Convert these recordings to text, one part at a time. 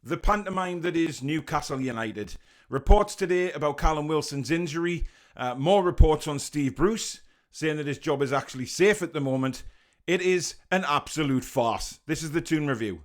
the pantomime that is Newcastle United. Reports today about Callum Wilson's injury. More reports on Steve Bruce, saying that his job is actually safe at the moment. It is an absolute farce. This is the Toon Review.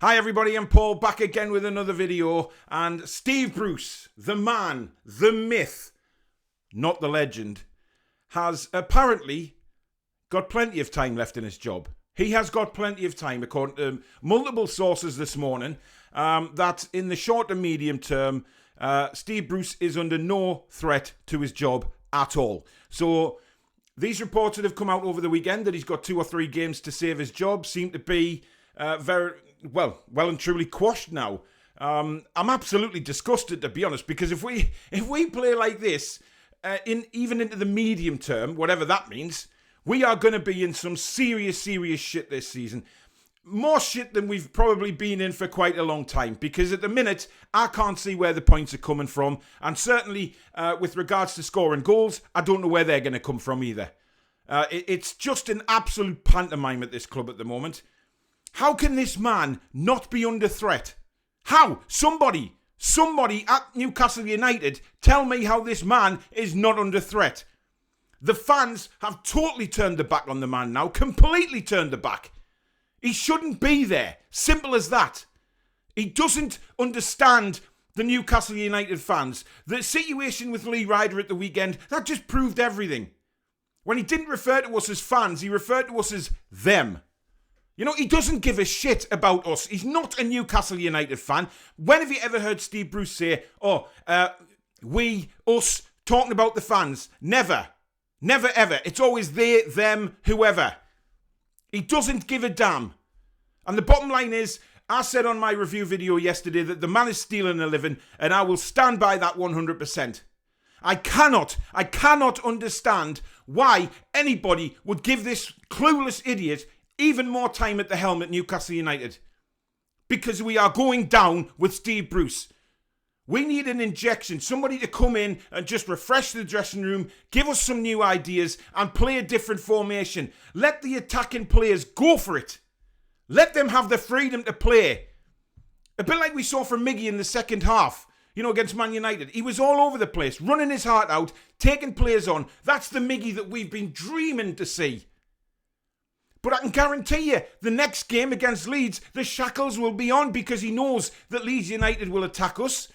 Hi everybody, I'm Paul, back again with another video, and Steve Bruce, the man, the myth, not the legend, has apparently got plenty of time left in his job. He has got plenty of time, according to multiple sources this morning, that in the short to medium term, Steve Bruce is under no threat to his job at all. So these reports that have come out over the weekend that he's got 2 or 3 games to save his job seem to be very well and truly quashed now. I'm absolutely disgusted, to be honest, because if we play like this even into the medium term, whatever that means, we are going to be in some serious shit this season. More shit than we've probably been in for quite a long time, because at the minute I can't see where the points are coming from, and certainly with regards to scoring goals, I don't know where they're going to come from either. It's just an absolute pantomime at this club at the moment. How can this man not be under threat? How? Somebody at Newcastle United tell me how this man is not under threat. The fans have totally turned their back on the man now, completely turned their back. He shouldn't be there. Simple as that. He doesn't understand the Newcastle United fans. The situation with Lee Ryder at the weekend, that just proved everything. When he didn't refer to us as fans, he referred to us as them. You know, he doesn't give a shit about us. He's not a Newcastle United fan. When have you ever heard Steve Bruce say, we, us, talking about the fans? Never. Never, ever. It's always they, them, whoever. He doesn't give a damn. And the bottom line is, I said on my review video yesterday that the man is stealing a living, and I will stand by that 100%. I cannot understand why anybody would give this clueless idiot even more time at the helm at Newcastle United. Because we are going down with Steve Bruce. We need an injection, somebody to come in and just refresh the dressing room, give us some new ideas, and play a different formation. Let the attacking players go for it. Let them have the freedom to play. A bit like we saw from Miggy in the second half, against Man United. He was all over the place, running his heart out, taking players on. That's the Miggy that we've been dreaming to see. But I can guarantee you, the next game against Leeds, the shackles will be on, because he knows that Leeds United will attack us.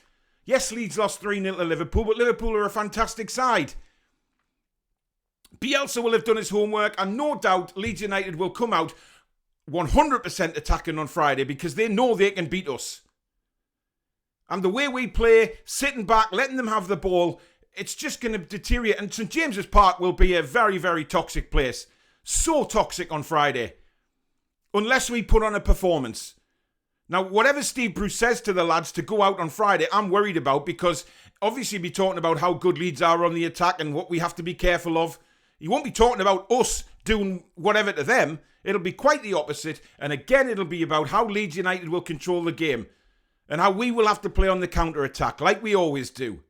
Yes, Leeds lost 3-0 to Liverpool, but Liverpool are a fantastic side. Bielsa will have done his homework, and no doubt Leeds United will come out 100% attacking on Friday, because they know they can beat us. And the way we play, sitting back, letting them have the ball, it's just going to deteriorate. And St James's Park will be a very, very toxic place. So toxic on Friday. Unless we put on a performance. Now, whatever Steve Bruce says to the lads to go out on Friday, I'm worried about, because obviously he'll be talking about how good Leeds are on the attack and what we have to be careful of. He won't be talking about us doing whatever to them. It'll be quite the opposite. And again, it'll be about how Leeds United will control the game. And how we will have to play on the counter-attack, like we always do.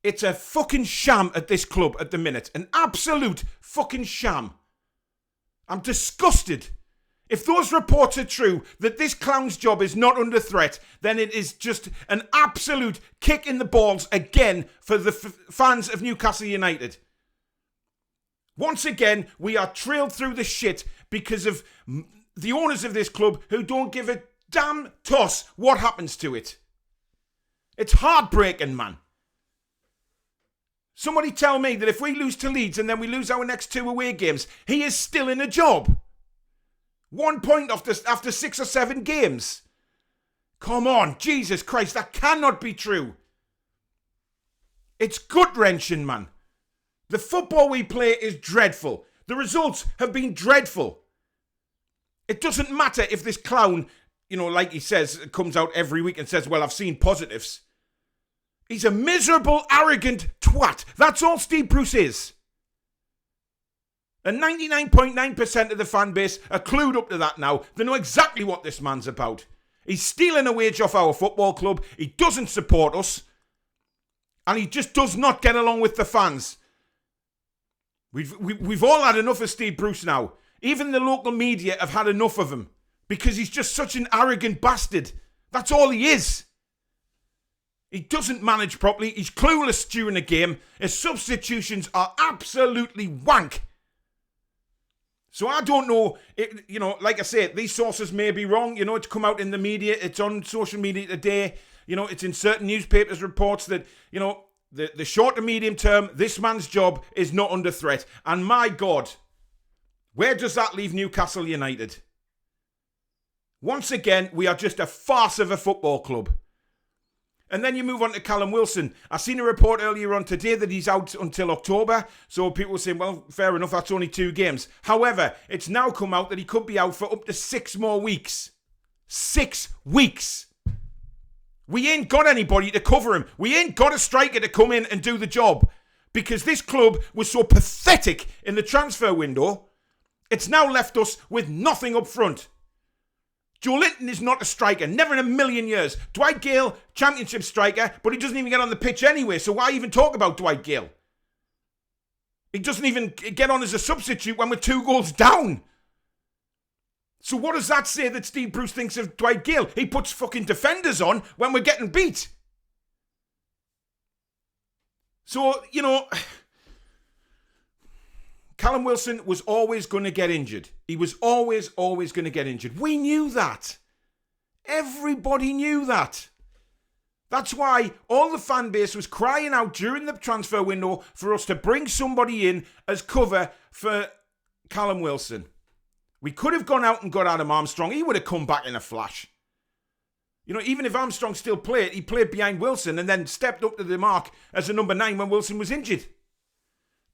It's a fucking sham at this club at the minute. An absolute fucking sham. I'm disgusted. If those reports are true, that this clown's job is not under threat, then it is just an absolute kick in the balls again for the fans of Newcastle United. Once again, we are trailed through the shit because of the owners of this club who don't give a damn toss what happens to it. It's heartbreaking, man. Somebody tell me that if we lose to Leeds and then we lose our next 2 away games, he is still in a job. 1 point after 6 or 7 games. Come on, Jesus Christ, that cannot be true. It's gut-wrenching, man. The football we play is dreadful. The results have been dreadful. It doesn't matter if this clown, like he says, comes out every week and says, well, I've seen positives. He's a miserable, arrogant twat. That's all Steve Bruce is. And 99.9% of the fan base are clued up to that now. They know exactly what this man's about. He's stealing a wage off our football club. He doesn't support us. And he just does not get along with the fans. We've all had enough of Steve Bruce now. Even the local media have had enough of him. Because he's just such an arrogant bastard. That's all he is. He doesn't manage properly. He's clueless during a game. His substitutions are absolutely wank. So I don't know, like I say, these sources may be wrong. It's come out in the media. It's on social media today. It's in certain newspapers reports that, the short to medium term, this man's job is not under threat. And my God, where does that leave Newcastle United? Once again, we are just a farce of a football club. And then you move on to Callum Wilson. I seen a report earlier on today that he's out until October. So people were saying, well, fair enough, that's only 2 games. However, it's now come out that he could be out for up to 6 more weeks. 6 weeks. We ain't got anybody to cover him. We ain't got a striker to come in and do the job. Because this club was so pathetic in the transfer window, it's now left us with nothing up front. Joe Linton is not a striker, never in a million years. Dwight Gale, championship striker, but he doesn't even get on the pitch anyway, so why even talk about Dwight Gale? He doesn't even get on as a substitute when we're 2 goals down. So what does that say that Steve Bruce thinks of Dwight Gale? He puts fucking defenders on when we're getting beat. So, Callum Wilson was always going to get injured. He was always going to get injured. We knew that. Everybody knew that. That's why all the fan base was crying out during the transfer window for us to bring somebody in as cover for Callum Wilson. We could have gone out and got Adam Armstrong. He would have come back in a flash. Even if Armstrong still played, he played behind Wilson and then stepped up to the mark as a number 9 when Wilson was injured.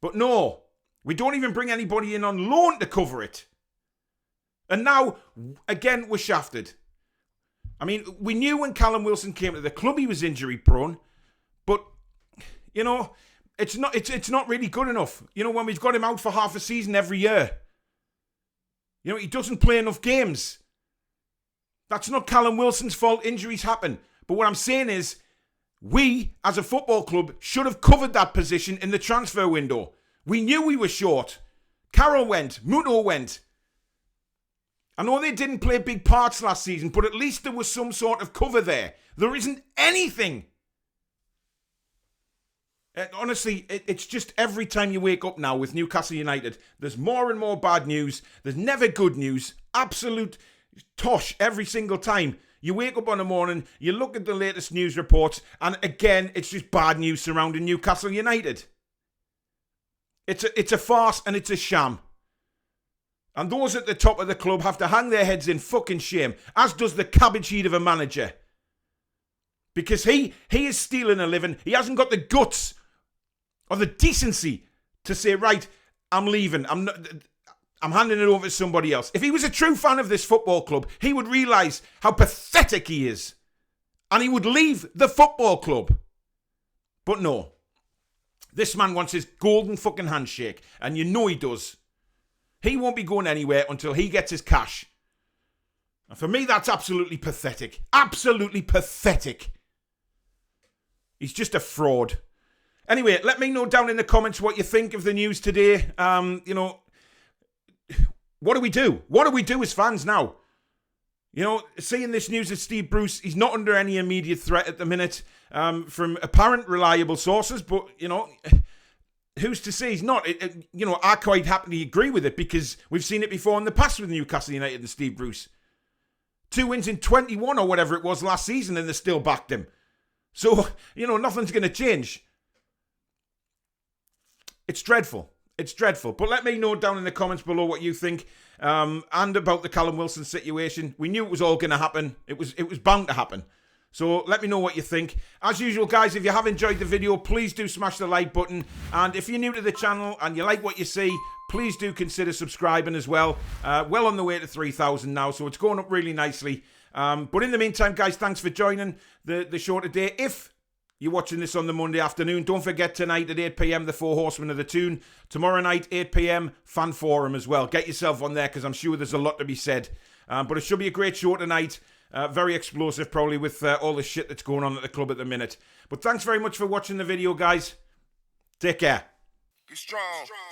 But no. We don't even bring anybody in on loan to cover it. And now, again, we're shafted. I mean, we knew when Callum Wilson came to the club he was injury prone. But, it's not really good enough. When we've got him out for half a season every year. He doesn't play enough games. That's not Callum Wilson's fault. Injuries happen. But what I'm saying is, we, as a football club, should have covered that position in the transfer window. We knew we were short. Carroll went. Muto went. I know they didn't play big parts last season, but at least there was some sort of cover there. There isn't anything. Honestly, it's just every time you wake up now with Newcastle United, there's more and more bad news. There's never good news. Absolute tosh every single time. You wake up on a morning, you look at the latest news reports, and again, it's just bad news surrounding Newcastle United. It's a farce and it's a sham. And those at the top of the club have to hang their heads in fucking shame, as does the cabbage head of a manager. Because he is stealing a living. He hasn't got the guts or the decency to say, right, I'm leaving. I'm handing it over to somebody else. If he was a true fan of this football club, he would realise how pathetic he is. And he would leave the football club. But no. This man wants his golden fucking handshake. And he does. He won't be going anywhere until he gets his cash. And for me, that's absolutely pathetic. Absolutely pathetic. He's just a fraud. Anyway, let me know down in the comments what you think of the news today. What do we do? What do we do as fans now? Seeing this news of Steve Bruce, he's not under any immediate threat at the minute from apparent reliable sources, but, who's to say he's not? I quite happily agree with it because we've seen it before in the past with Newcastle United and Steve Bruce. 2 wins in 21 or whatever it was last season and they still backed him. So, nothing's going to change. It's dreadful. It's dreadful. But let me know down in the comments below what you think and about the Callum Wilson situation. We knew it was all going to happen. It was bound to happen. So let me know what you think. As usual, guys, if you have enjoyed the video, please do smash the like button. And if you're new to the channel and you like what you see, please do consider subscribing as well. Well on the way to 3,000 now, so it's going up really nicely. But in the meantime, guys, thanks for joining the show today. If you're watching this on the Monday afternoon, don't forget tonight at 8 p.m, the Four Horsemen of the Toon. Tomorrow night, 8 p.m, Fan Forum as well. Get yourself on there, because I'm sure there's a lot to be said. But it should be a great show tonight. Very explosive, probably, with all the shit that's going on at the club at the minute. But thanks very much for watching the video, guys. Take care. Be strong. Be strong.